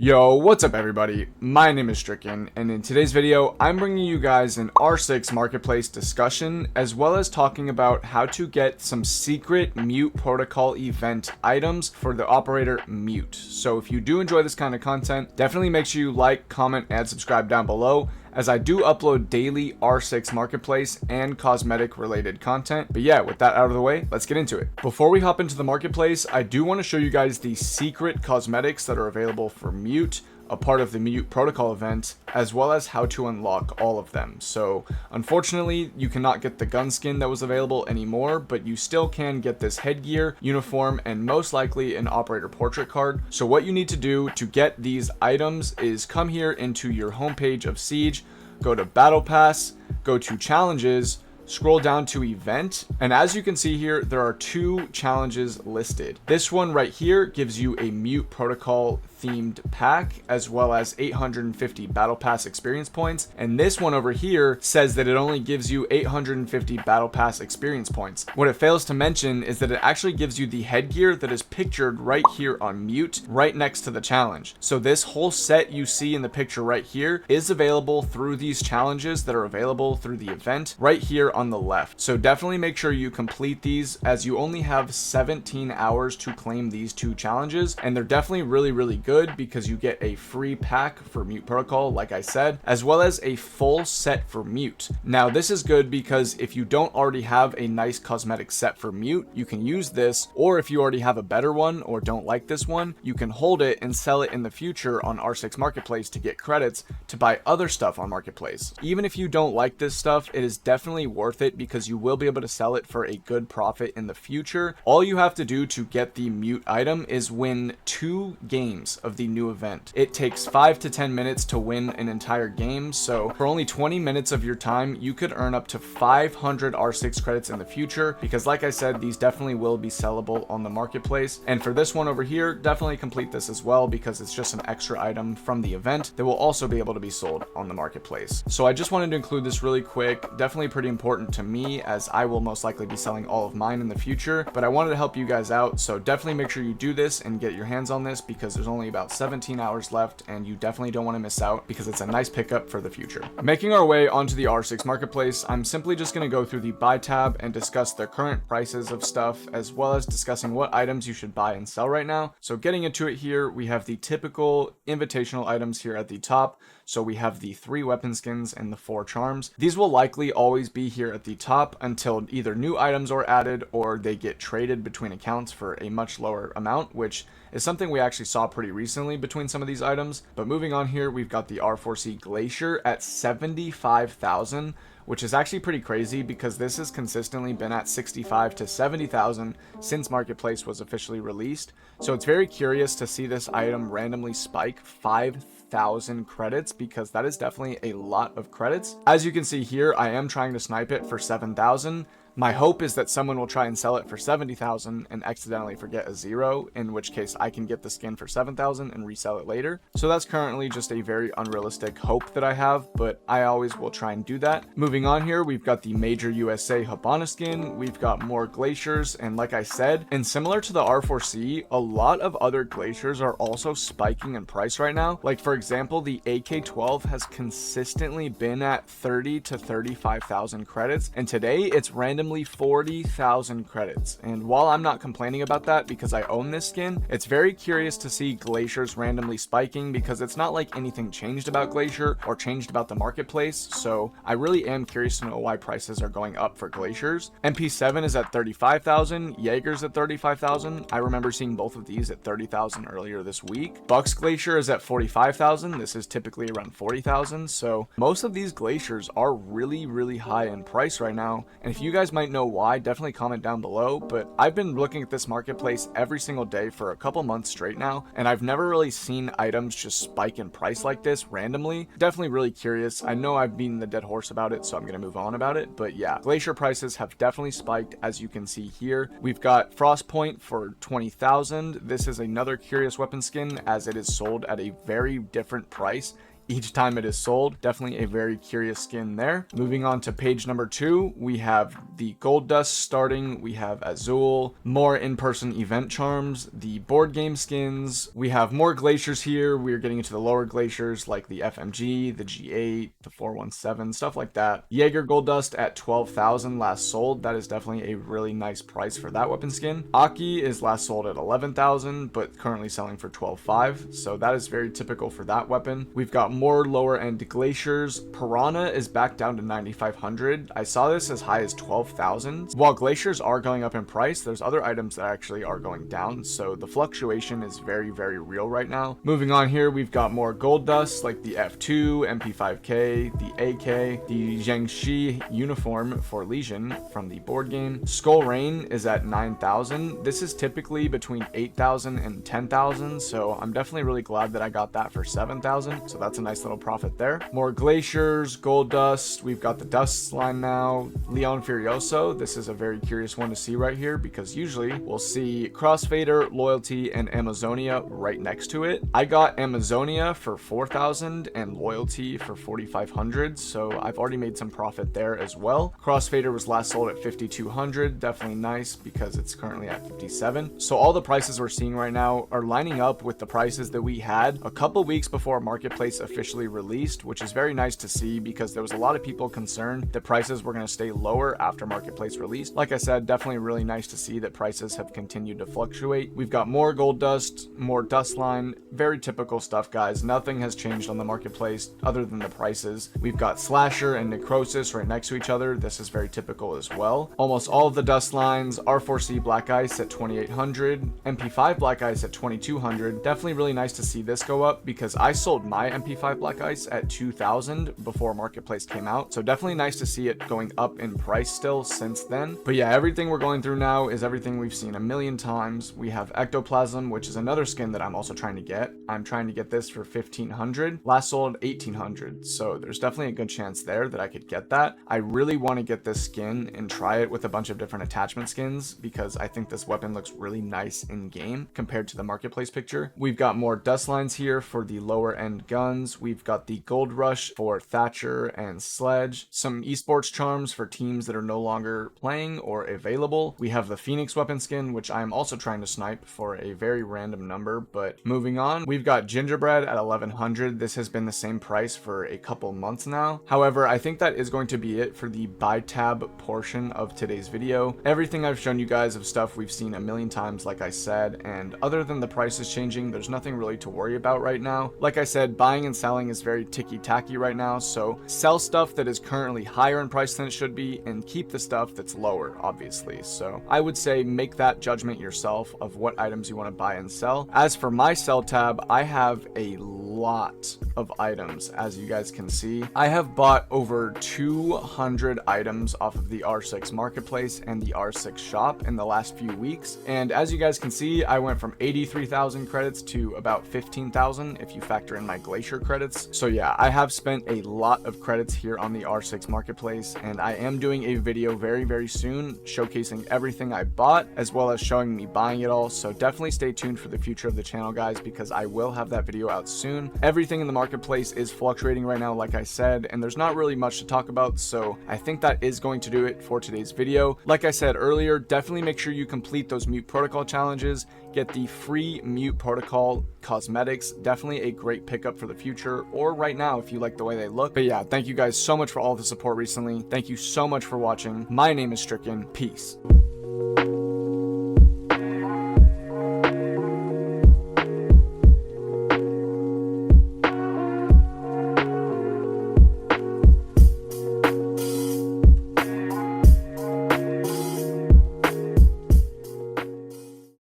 Yo, what's up everybody? My name is Stricken, and in today's video, I'm bringing you guys an R6 marketplace discussion, as well as talking about how to get some secret Mute protocol event items for the operator Mute. So if you do enjoy this kind of content, definitely make sure you like, comment, and subscribe down below, as I do upload daily R6 marketplace and cosmetic related content. But yeah, with that out of the way, let's get into it. Before we hop into the marketplace, I do want to show you guys the secret cosmetics that are available for Mute, a part of the Mute protocol event, as well as how to unlock all of them. So unfortunately, you cannot get the gun skin that was available anymore, but you still can get this headgear, uniform, and most likely an operator portrait card. So what you need to do to get these items is come here into your homepage of Siege, go to Battle Pass, go to Challenges, scroll down to event, and as you can see here, there are two challenges listed. This one right here gives you a Mute protocol themed pack, as well as 850 battle pass experience points, and this one over here says that it only gives you 850 battle pass experience points. What it fails to mention is that it actually gives you the headgear that is pictured right here on Mute, right next to the challenge. So this whole set you see in the picture right here is available through these challenges that are available through the event right here on the left. So definitely make sure you complete these, as you only have 17 hours to claim these two challenges, and they're definitely really good because you get a free pack for Mute protocol, like I said, as well as a full set for Mute. Now this is good because if you don't already have a nice cosmetic set for Mute, you can use this, or if you already have a better one or don't like this one, you can hold it and sell it in the future on R6 Marketplace to get credits to buy other stuff on Marketplace. Even if you don't like this stuff, it is definitely worth it because you will be able to sell it for a good profit in the future. All you have to do to get the Mute item is win 2 games of the new event. It takes 5 to 10 minutes to win an entire game, so for only 20 minutes of your time, you could earn up to 500 R6 credits in the future, because like I said, these definitely will be sellable on the marketplace. And for this one over here, definitely complete this as well, because it's just an extra item from the event that will also be able to be sold on the marketplace. So I just wanted to include this really quick. Definitely pretty important to me, as I will most likely be selling all of mine in the future, but I wanted to help you guys out. So definitely make sure you do this and get your hands on this, because there's only about 17 hours left, and you definitely don't want to miss out, because it's a nice pickup for the future. Making our way onto the R6 marketplace, I'm simply just going to go through the buy tab and discuss the current prices of stuff, as well as discussing what items you should buy and sell right now. So getting into it here, we have the typical invitational items here at the top. So we have the 3 weapon skins and the 4 charms. These will likely always be here at the top until either new items are added or they get traded between accounts for a much lower amount, which is something we actually saw pretty recently between some of these items. But moving on here, we've got the R4C Glacier at 75,000, which is actually pretty crazy because this has consistently been at 65 to 70,000 since Marketplace was officially released. So it's very curious to see this item randomly spike 5,000 credits, because that is definitely a lot of credits. As you can see here, I am trying to snipe it for 7,000. My hope is that someone will try and sell it for 70,000 and accidentally forget a 0, in which case I can get the skin for 7,000 and resell it later. So that's currently just a very unrealistic hope that I have, but I always will try and do that. Moving on here, we've got the Major USA Habana skin, we've got more glaciers, and like I said, and similar to the R4C, a lot of other glaciers are also spiking in price right now. Like for example, the AK-12 has consistently been at 30 to 35,000 credits, and today it's randomly 40,000 credits. And while I'm not complaining about that because I own this skin, it's very curious to see glaciers randomly spiking, because it's not like anything changed about Glacier or changed about the marketplace. So I really am curious to know why prices are going up for glaciers. MP7 is at 35,000, Jaeger's at 35,000. I remember seeing both of these at 30,000 earlier this week. Bucks Glacier is at 45,000. This is typically around 40,000. So most of these glaciers are really high in price right now. And if you guys might know why, definitely comment down below. But I've been looking at this marketplace every single day for a couple months straight now, and I've never really seen items just spike in price like this randomly. Definitely really curious. I know I've beaten the dead horse about it, so I'm gonna move on about it, but yeah, glacier prices have definitely spiked, as you can see here. We've got Frostpoint for 20,000. This is another curious weapon skin, as it is sold at a very different price each time it is sold. Definitely a very curious skin there. Moving on to page number 2, we have the Gold Dust starting. We have Azul, more in-person event charms, the board game skins. We have more glaciers here. We are getting into the lower glaciers like the FMG, the G8, the 417, stuff like that. Jaeger Gold Dust at 12,000 last sold. That is definitely a really nice price for that weapon skin. Aki is last sold at 11,000, but currently selling for 12,500. So that is very typical for that weapon. We've got more lower end glaciers. Piranha is back down to 9,500. I saw this as high as 12,000. While glaciers are going up in price, there's other items that actually are going down. So the fluctuation is very, very real right now. Moving on here, we've got more gold dust like the F2, MP5K, the AK, the Zhengxi uniform for Legion from the board game. Skull Rain is at 9,000. This is typically between 8,000 and 10,000. So I'm definitely really glad that I got that for 7,000. So that's a nice little profit there. More glaciers, gold dust. We've got the dust line now. Leon Furioso. This is a very curious one to see right here because usually we'll see Crossfader, Loyalty, and Amazonia right next to it. I got Amazonia for 4,000 and Loyalty for 4,500. So I've already made some profit there as well. Crossfader was last sold at 5,200. Definitely nice because it's currently at 57. So all the prices we're seeing right now are lining up with the prices that we had a couple weeks before Marketplace officially released, which is very nice to see because there was a lot of people concerned that prices were going to stay lower after Marketplace released. Like I said, definitely really nice to see that prices have continued to fluctuate. We've got more gold dust, more dust line, very typical stuff, guys. Nothing has changed on the Marketplace other than the prices. We've got Slasher and Necrosis right next to each other. This is very typical as well. Almost all of the dust lines, R4C Black Ice at 2,800, MP5 Black Ice at 2,200. Definitely really nice to see this go up because I sold my MP5 Black Ice at 2,000 before Marketplace came out. So definitely nice to see it going up in price still since then. But yeah, everything we're going through now is everything we've seen a million times. We have Ectoplasm, which is another skin that I'm also trying to get. I'm trying to get this for 1,500. Last sold 1,800. So there's definitely a good chance there that I could get that. I really want to get this skin and try it with a bunch of different attachment skins because I think this weapon looks really nice in game compared to the Marketplace picture. We've got more dust lines here for the lower end guns. We've got the Gold Rush for Thatcher and Sledge. Some esports charms for teams that are no longer playing or available. We have the Phoenix weapon skin, which I'm also trying to snipe for a very random number. But moving on, we've got Gingerbread at 1,100. This has been the same price for a couple months now. However, I think that is going to be it for the buy tab portion of today's video. Everything I've shown you guys of stuff we've seen a million times, like I said, and other than the prices changing, there's nothing really to worry about right now. Like I said, buying and selling is very ticky-tacky right now, so sell stuff that is currently higher in price than it should be and keep the stuff that's lower, obviously. So I would say make that judgment yourself of what items you want to buy and sell. As for my sell tab, I have a lot of items, as you guys can see. I have bought over 200 items off of the R6 Marketplace and the R6 shop in the last few weeks, and as you guys can see, I went from 83,000 credits to about 15,000 if you factor in my glacier credits. So yeah, I have spent a lot of credits here on the R6 Marketplace, and I am doing a video very, very soon showcasing everything I bought as well as showing me buying it all. So definitely stay tuned for the future of the channel, guys, because I will have that video out soon. Everything in the Marketplace is fluctuating right now, like I said, and there's not really much to talk about, so I think that is going to do it for today's video. Like I said earlier, definitely make sure you complete those Mute Protocol challenges. Get the free Mute Protocol cosmetics. Definitely a great pickup for the future or right now if you like the way they look. But yeah, thank you guys so much for all the support recently. Thank you so much for watching. My name is Stricken. Peace.